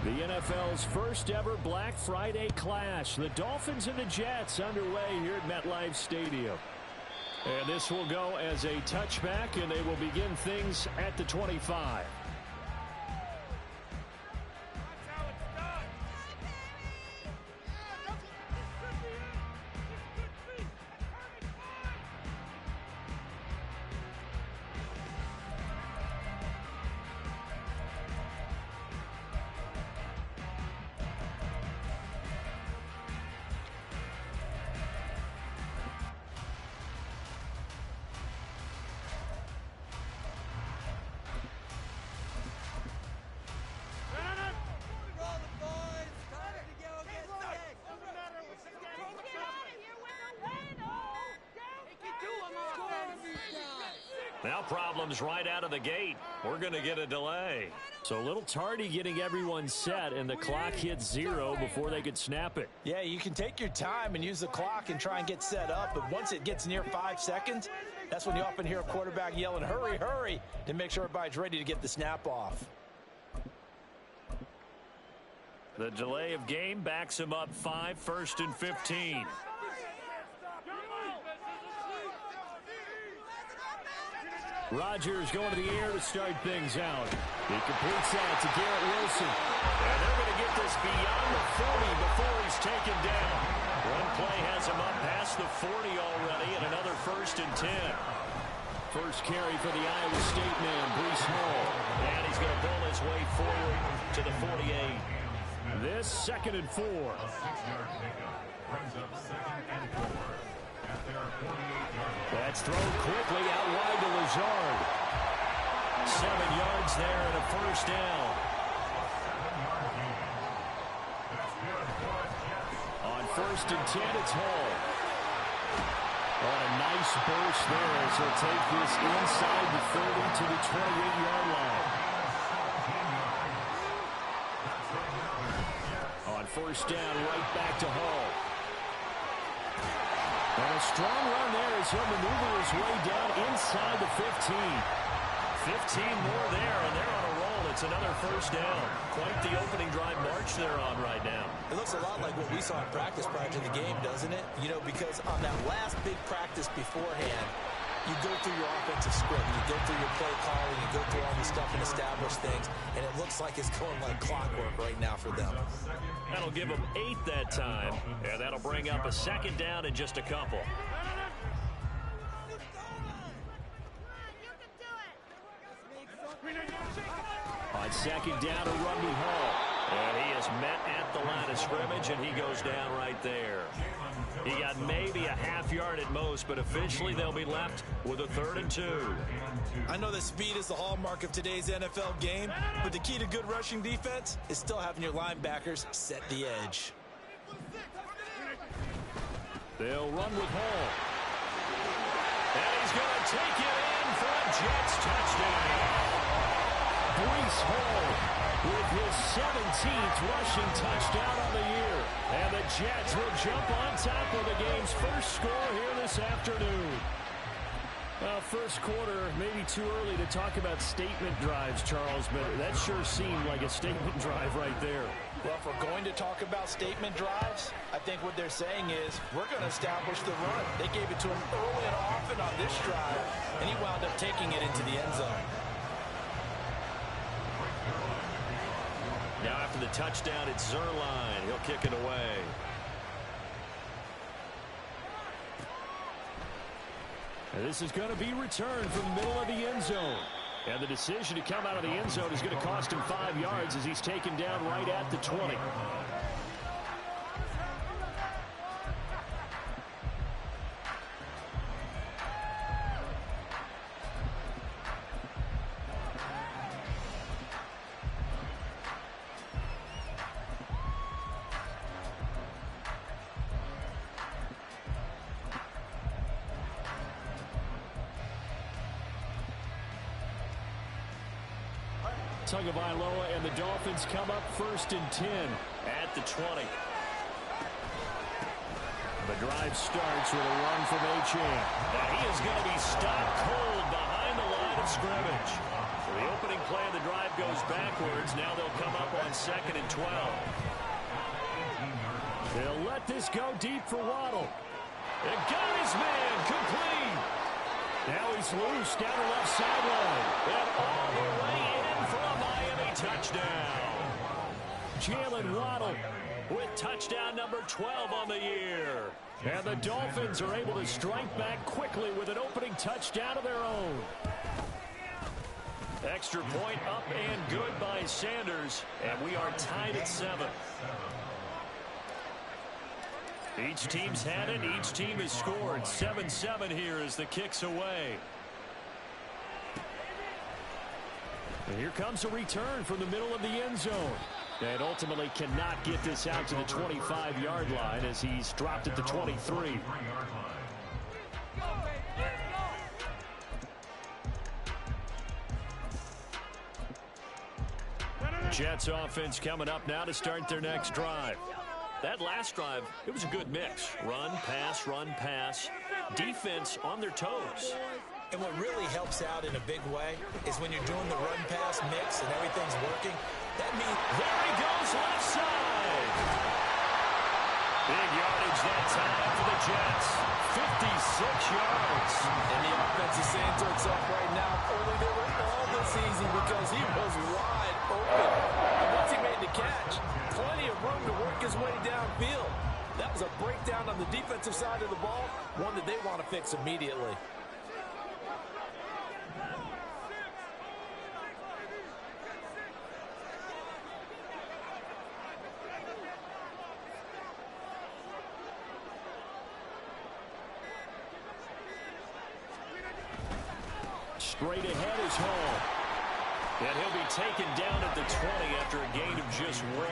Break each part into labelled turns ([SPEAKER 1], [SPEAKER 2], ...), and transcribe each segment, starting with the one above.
[SPEAKER 1] The NFL's first ever Black Friday clash. The Dolphins and the Jets underway here at MetLife Stadium. And this will go as a touchback, and they will begin things at the 25.
[SPEAKER 2] Now problems right out of the gate. We're going to get a delay.
[SPEAKER 1] So a little tardy getting everyone set, and the clock hits 0 before they could snap it.
[SPEAKER 3] Yeah, you can take your time and use the clock and try and get set up, but once it gets near 5 seconds, that's when you often hear a quarterback yelling, hurry, hurry, to make sure everybody's ready to get the snap off.
[SPEAKER 2] The delay of game backs him up 5, 1st and 15.
[SPEAKER 1] Rodgers going to the air to start things out. He completes that to Garrett Wilson.
[SPEAKER 2] And they're going to get this beyond the 40 before he's taken down. One play has him up past the 40 already, and another 1st and 10.
[SPEAKER 1] First carry for the Iowa State man, Breece Hall.
[SPEAKER 2] And he's going to bull his way forward to the 48.
[SPEAKER 1] This 2nd and 4. That's thrown quickly out wide to Lazard. 7 yards there and a first down. On 1st and 10, it's Hall. On a nice burst there as he'll take this inside the 30 to the 28-yard line. On 1st down, right back to Hall. And a strong run there as he'll maneuver his way down inside the 15.
[SPEAKER 2] 15 more there, and they're on a roll. It's another first down. Quite the opening drive march they're on right now.
[SPEAKER 3] It looks a lot like what we saw in practice prior to the game, doesn't it? You know, because on that last big practice beforehand, you go through your offensive script, you go through your play calling, you go through all the stuff and establish things, and it looks like it's going like clockwork right now for them.
[SPEAKER 2] That'll give them 8 that time, and that'll bring up a 2nd down in just a couple.
[SPEAKER 1] On 2nd down to Rumney Hall.
[SPEAKER 2] And he is met at the line of scrimmage, and he goes down right there. He got maybe a half yard at most, but officially they'll be left with a 3rd and 2.
[SPEAKER 3] I know that speed is the hallmark of today's NFL game, but the key to good rushing defense is still having your linebackers set the edge.
[SPEAKER 1] They'll run with Hall.
[SPEAKER 2] And he's going to take it in for a Jets touchdown.
[SPEAKER 1] Breece Hall with his 17th rushing touchdown on the year. And the Jets will jump on top of the game's first score here this afternoon. Well, first quarter, maybe too early to talk about statement drives, Charles, but that sure seemed like a statement drive right there.
[SPEAKER 3] Well, if we're going to talk about statement drives, I think what they're saying is we're going to establish the run. They gave it to him early and often on this drive, and he wound up taking it into the end zone.
[SPEAKER 2] Now after the touchdown, it's Zuerlein. He'll kick it away.
[SPEAKER 1] And this is going to be returned from the middle of the end zone. And the decision to come out of the end zone is going to cost him 5 yards as he's taken down right at the 20. Tagovailoa and the Dolphins come up 1st and 10
[SPEAKER 2] at the 20.
[SPEAKER 1] The drive starts with a run from Achane.
[SPEAKER 2] Now he is going to be stopped cold behind the line of scrimmage. The opening play of the drive goes backwards. Now they'll come up on 2nd and 12.
[SPEAKER 1] They'll let this go deep for Waddle.
[SPEAKER 2] And got his man complete.
[SPEAKER 1] Now he's loose down the left sideline.
[SPEAKER 2] And all the way in for a Miami touchdown.
[SPEAKER 1] Jalen Waddle
[SPEAKER 2] with touchdown number 12 on the year.
[SPEAKER 1] And the Dolphins are able to strike back quickly with an opening touchdown of their own.
[SPEAKER 2] Extra point up and good by Sanders. And we are tied at 7. Each team's had it. Each team has scored. 7-7 here as the kick's away.
[SPEAKER 1] And here comes a return from the middle of the end zone. And ultimately cannot get this out to the 25-yard line as he's dropped at the 23.
[SPEAKER 2] Jets offense coming up now to start their next drive. That last drive, it was a good mix. Run, pass. Defense on their toes.
[SPEAKER 3] And what really helps out in a big way is when you're doing the run-pass mix and everything's working. That means
[SPEAKER 2] there he goes left side. Big yardage that time for the Jets. 56 yards.
[SPEAKER 4] And the offense is saying to itself right now, only they were all this easy because he was wide open. And once he made the catch, plenty of room to work his way downfield. That was a breakdown on the defensive side of the ball, one that they want to fix immediately.
[SPEAKER 1] Straight ahead is Hall.
[SPEAKER 2] And he'll be taken down at the 20 after a gain of just 1.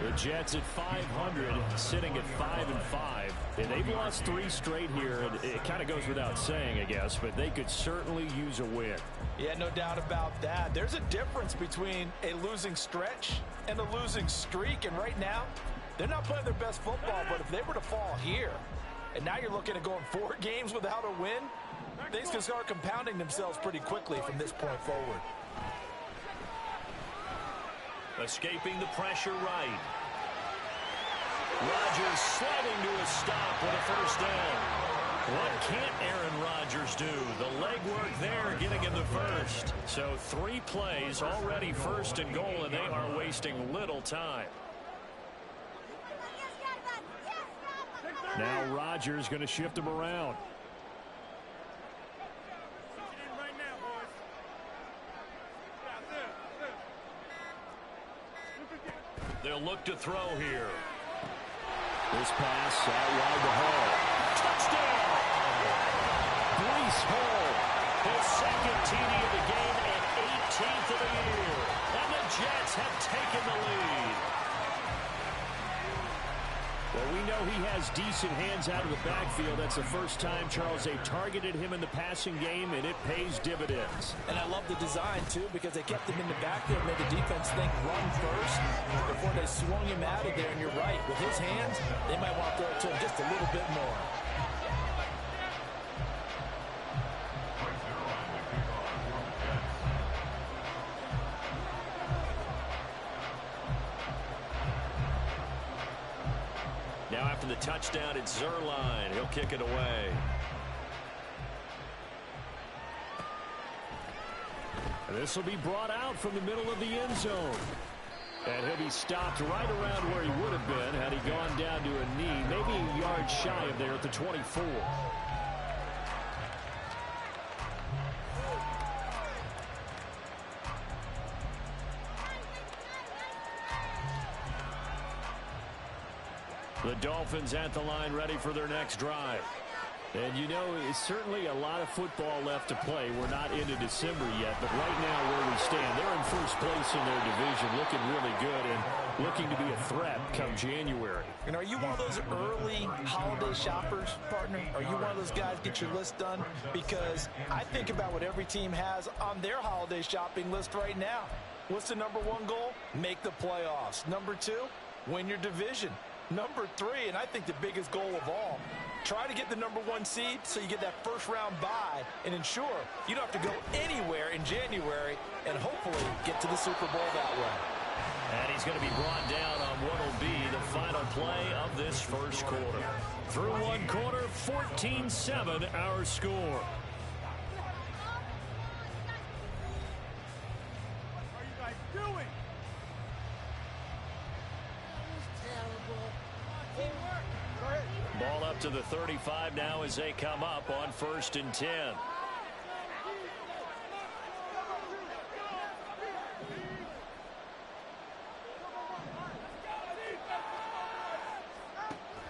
[SPEAKER 1] The Jets at 500, sitting at 5-5. And they've lost 3 straight here. And it kind of goes without saying, I guess, but they could certainly use a win.
[SPEAKER 4] Yeah, no doubt about that. There's a difference between a losing stretch and a losing streak. And right now, they're not playing their best football. But if they were to fall here, and now you're looking at going 4 games without a win, things can start compounding themselves pretty quickly from this point forward.
[SPEAKER 2] Escaping the pressure right. Rodgers sliding to a stop with a first down. What can't Aaron Rodgers do? The legwork there getting him the first. So 3 plays already 1st and goal, and they are wasting little time.
[SPEAKER 1] Now Rodgers going to shift him around.
[SPEAKER 2] They'll look to throw here.
[SPEAKER 1] This pass out wide to Hall.
[SPEAKER 2] Touchdown!
[SPEAKER 1] Breece Hall.
[SPEAKER 2] His 2nd TD of the game and 18th of the year. And the Jets have taken the lead.
[SPEAKER 1] Well, we know he has decent hands out of the backfield. That's the first time, Charles, they've targeted him in the passing game, and it pays dividends.
[SPEAKER 4] And I love the design, too, because they kept him in the backfield, made the defense think run first before they swung him out of there. And you're right, with his hands, they might want to throw it to him just a little bit more.
[SPEAKER 2] Now after the touchdown, it's Zuerlein. He'll kick it away.
[SPEAKER 1] And this will be brought out from the middle of the end zone. And he'll be stopped right around where he would have been had he gone down to a knee, maybe a yard shy of there at the 24. The Dolphins at the line ready for their next drive. And you know, it's certainly a lot of football left to play. We're not into December yet, but right now where we stand, they're in first place in their division, looking really good and looking to be a threat come January.
[SPEAKER 4] And are you one of those early holiday shoppers, partner? Are you one of those guys get your list done? Because I think about what every team has on their holiday shopping list right now. What's the number 1 goal? Make the playoffs. Number 2, win your division. Number 3, and I think the biggest goal of all, Try to get the #1 seed so you get that first-round bye and ensure you don't have to go anywhere in January and hopefully get to the Super Bowl that way.
[SPEAKER 2] And he's going to be brought down on what will be the final play of this first quarter. Through one quarter, 14-7 our score. Ball up to the 35 now as they come up on 1st and 10.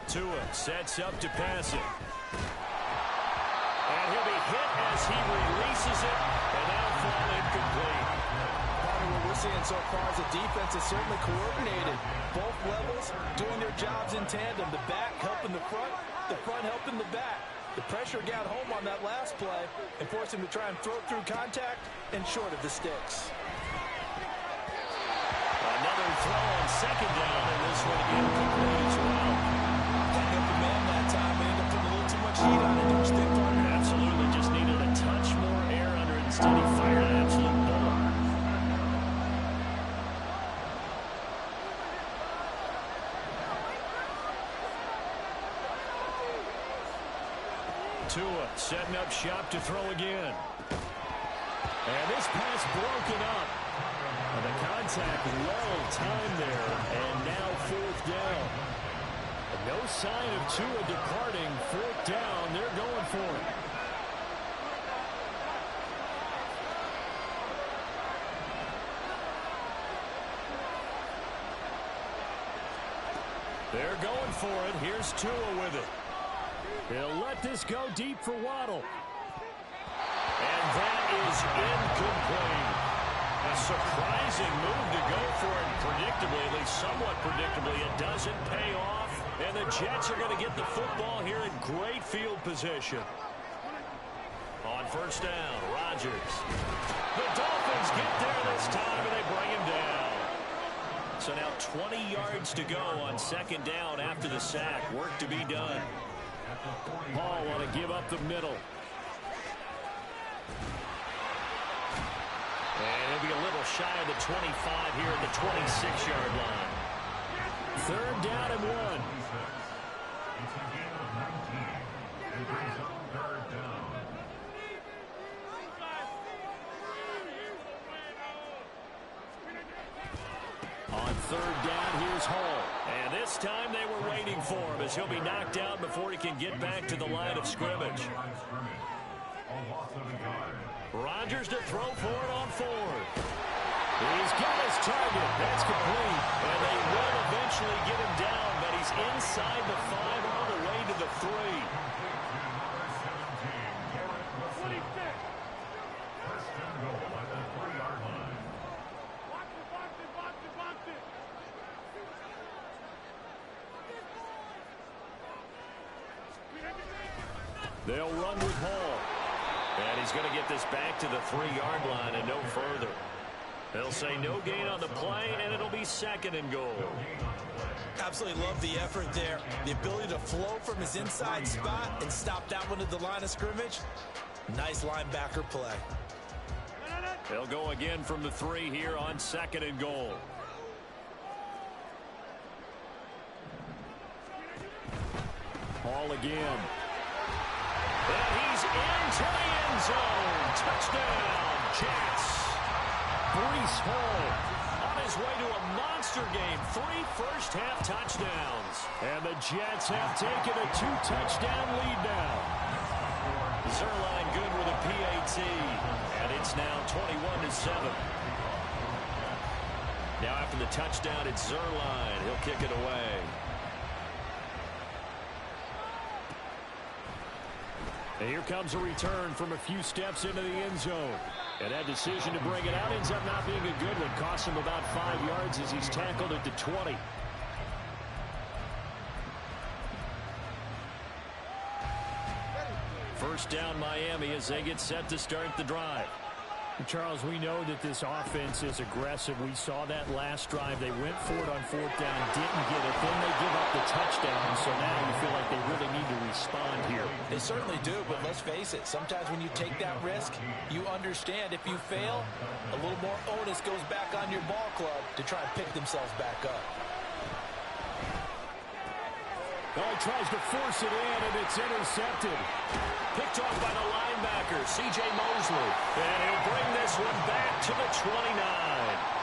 [SPEAKER 2] Tua sets up to pass it. And he'll be hit as he releases it, and that'll fall incomplete.
[SPEAKER 4] Part of what we're seeing so far is the defense is certainly coordinated. Both levels doing their jobs in tandem. The back helping the front helping the back. The pressure got home on that last play and forced him to try and throw through contact and short of the sticks.
[SPEAKER 2] Another throw on 2nd down, and this one incomplete as well.
[SPEAKER 4] Hung up the man that time and ended up putting a little too much heat on it, don't you think, partner?
[SPEAKER 2] Absolutely, just needed a touch more air under it. Instead, he fired an absolute bullet. Tua setting up shop to throw again.
[SPEAKER 1] And this pass broken up. And the contact well timed there. And now 4th down. And no sign of Tua departing. 4th down. They're going for it.
[SPEAKER 2] They're going for it. Here's Tua with it.
[SPEAKER 1] He'll let this go deep for Waddle.
[SPEAKER 2] And that is incomplete. A surprising move to go for it. Predictably, at least somewhat predictably, it doesn't pay off. And the Jets are going to get the football here in great field position. On 1st down, Rodgers. The Dolphins get there this time, and they bring him down. So now 20 yards to go on 2nd down after the sack. Work to be done.
[SPEAKER 1] Paul want to give up the middle.
[SPEAKER 2] And it'll be a little shy of the 25 here at the 26-yard line.
[SPEAKER 1] 3rd down and 1.
[SPEAKER 2] On 3rd down, here's Hall. And this time they were waiting for him as he'll be knocked out before he can get back to the line of scrimmage. Rodgers to throw for it on 4th.
[SPEAKER 1] He's got his target. That's complete.
[SPEAKER 2] And they will eventually get him down, but he's inside the 5 all the way to the 3. They'll run with Hall. And he's going to get this back to the 3-yard line and no further. They'll say no gain on the play, and it'll be 2nd and goal.
[SPEAKER 3] Absolutely love the effort there. The ability to flow from his inside spot and stop that one at the line of scrimmage. Nice linebacker play.
[SPEAKER 2] They'll go again from the 3 here on 2nd and goal.
[SPEAKER 1] Hall again.
[SPEAKER 2] And he's into the end zone. Touchdown, Jets.
[SPEAKER 1] Breece Hall
[SPEAKER 2] On his way to a monster game. 3 first-half touchdowns.
[SPEAKER 1] And the Jets have taken a 2-touchdown lead now.
[SPEAKER 2] Zuerlein good with a PAT. And it's now 21-7. Now after the touchdown, it's Zuerlein. He'll kick it away.
[SPEAKER 1] And here comes a return from a few steps into the end zone. And that decision to bring it out ends up not being a good one. Costs him about 5 yards as he's tackled at the 20.
[SPEAKER 2] First down Miami as they get set to start the drive.
[SPEAKER 1] Charles, we know that this offense is aggressive. We saw that last drive. They went for it on fourth down, didn't get it. Then they give up the touchdown. So now you feel like they really need to respond here.
[SPEAKER 4] They certainly do, but let's face it. Sometimes when you take that risk, you understand if you fail, a little more onus goes back on your ball club to try and pick themselves back up.
[SPEAKER 1] Well, he tries to force it in, and it's intercepted.
[SPEAKER 2] Picked off by the linebacker, C.J. Mosley. And he'll bring this one back to the 29.